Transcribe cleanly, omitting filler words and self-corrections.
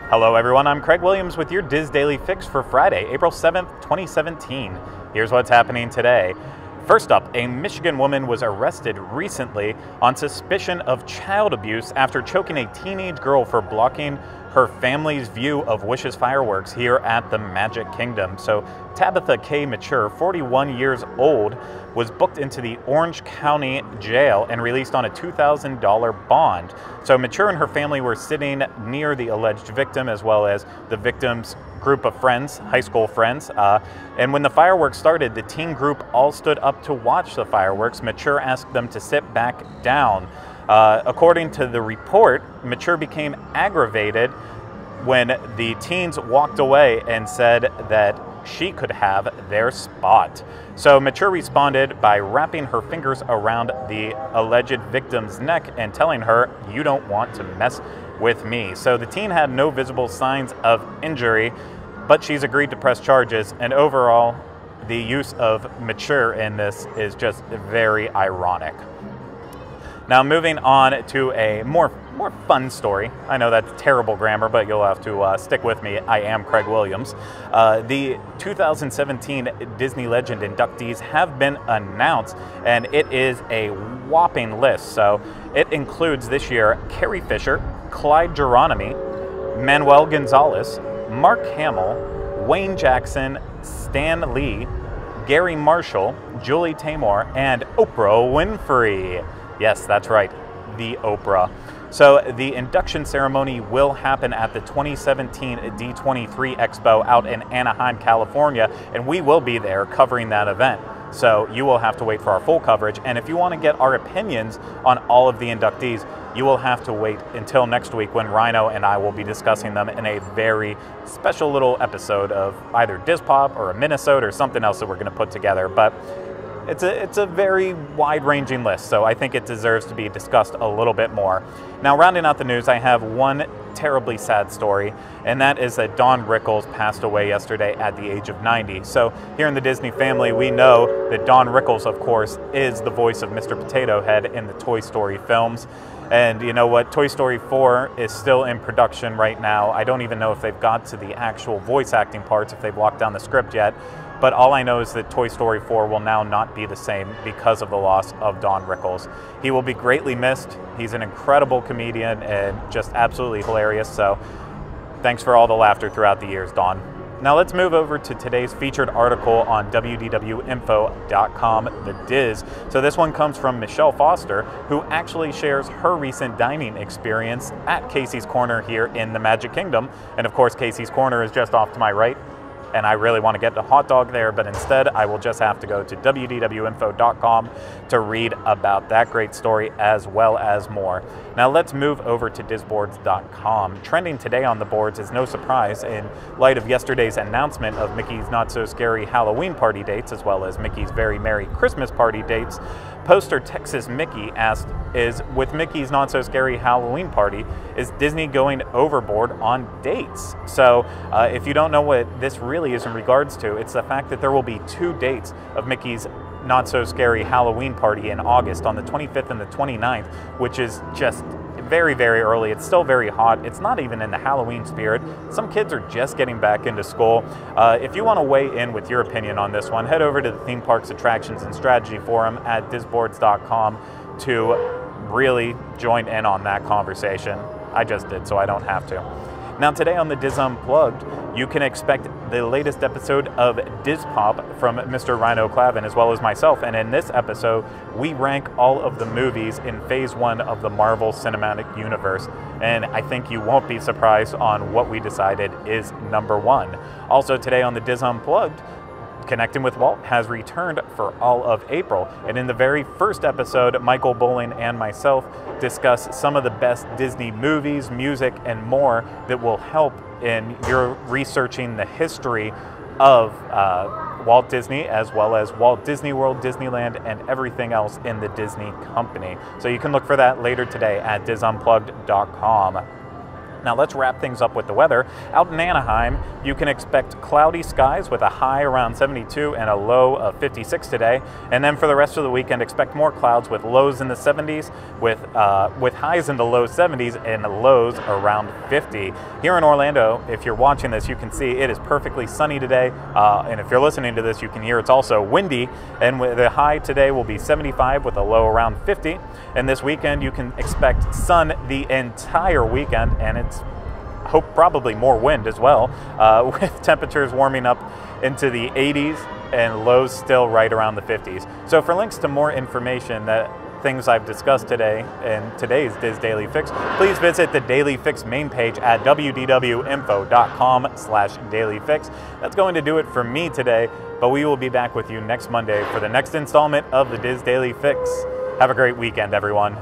Hello everyone, I'm Craig Williams with your Diz Daily Fix for Friday, April 7th, 2017. Here's what's happening today. First up, a Michigan woman was arrested recently on suspicion of child abuse after choking a teenage girl for blocking her family's view of Wishes fireworks here at the Magic Kingdom. So Tabitha K. Mature, 41 years old, was booked into the Orange County Jail and released on a $2,000 bond. So Mature and her family were sitting near the alleged victim as well as the victim's group of friends, high school friends. And when the fireworks started, the teen group all stood up to watch the fireworks. Mature asked them to sit back down. According to the report, Mature became aggravated when the teens walked away and said that she could have their spot. So Mature responded by wrapping her fingers around the alleged victim's neck and telling her, "You don't want to mess with me." So the teen had no visible signs of injury, but she's agreed to press charges, and overall, the use of Mature in this is just very ironic. Now moving on to a more fun story. I know that's terrible grammar, but you'll have to stick with me. I am Craig Williams. The 2017 Disney Legend inductees have been announced, and it is a whopping list. So it includes this year Carrie Fisher, Clyde Geronimi, Manuel Gonzalez, Mark Hamill, Wayne Jackson, Stan Lee, Gary Marshall, Julie Taymor, and Oprah Winfrey. Yes, that's right, the Oprah. So the induction ceremony will happen at the 2017 D23 Expo out in Anaheim, California, and we will be there covering that event. So you will have to wait for our full coverage, and if you want to get our opinions on all of the inductees, you will have to wait until next week when Rhino and I will be discussing them in a very special little episode of either Diz Pop or a Minnesota or something else that we're going to put together. But it's a very wide-ranging list, so I think it deserves to be discussed a little bit more. Now, rounding out the news, I have one terribly sad story, and that is that Don Rickles passed away yesterday at the age of 90. So here in the Disney family, we know that Don Rickles, of course, is the voice of Mr. Potato Head in the Toy Story films. And you know what? Toy Story 4 is still in production right now. I don't even know if they've got to the actual voice acting parts, if they've locked down the script yet. But all I know is that Toy Story 4 will now not be the same because of the loss of Don Rickles. He will be greatly missed. He's an incredible comedian and just absolutely hilarious. So thanks for all the laughter throughout the years, Don. Now let's move over to today's featured article on wdwinfo.com, The Diz. So this one comes from Michelle Foster, who actually shares her recent dining experience at Casey's Corner here in the Magic Kingdom. And of course, Casey's Corner is just off to my right, and I really want to get a hot dog there, but instead I will just have to go to wdwinfo.com to read about that great story as well as more. Now let's move over to dizboards.com. Trending today on the boards is no surprise in light of yesterday's announcement of Mickey's Not So Scary Halloween party dates as well as Mickey's Very Merry Christmas party dates. Poster Texas Mickey asked, with Mickey's Not So Scary Halloween party, is Disney going overboard on dates? So if you don't know what this really is in regards to, it's the fact that there will be 2 dates of Mickey's Not So Scary Halloween party in August on the 25th and the 29th, which is just very, very early. It's still very hot. It's not even in the Halloween spirit. Some kids are just getting back into school. If you want to weigh in with your opinion on this one, head over to the Theme Parks Attractions and Strategy Forum at dizboards.com to really join in on that conversation. I just did, so I don't have to. Now today on the Diz Unplugged, you can expect the latest episode of Diz Pop from Mr. Rhino Clavin as well as myself, and in this episode we rank all of the movies in Phase 1 of the Marvel Cinematic Universe, and I think you won't be surprised on what we decided is number 1. Also today on the Diz Unplugged, Connecting with Walt has returned for all of April, and in the very first episode, Michael Bowling and myself discuss some of the best Disney movies, music, and more that will help in your researching the history of Walt Disney as well as Walt Disney World, Disneyland, and everything else in the Disney company. So you can look for that later today at dizunplugged.com. Now let's wrap things up with the weather. Out in Anaheim, you can expect cloudy skies with a high around 72 and a low of 56 today. And then for the rest of the weekend, expect more clouds with lows in the 70s, with highs in the low 70s and lows around 50. Here in Orlando, if you're watching this, you can see it is perfectly sunny today. And if you're listening to this, you can hear it's also windy. And the high today will be 75 with a low around 50. And this weekend, you can expect sun the entire weekend, and it's probably more wind as well, with temperatures warming up into the 80s and lows still right around the 50s. So for links to more information, that things I've discussed today in today's Diz Daily Fix, please visit the Daily Fix main page at wdwinfo.com/dailyfix. That's going to do it for me today, but we will be back with you next Monday for the next installment of the Diz Daily Fix. Have a great weekend, everyone.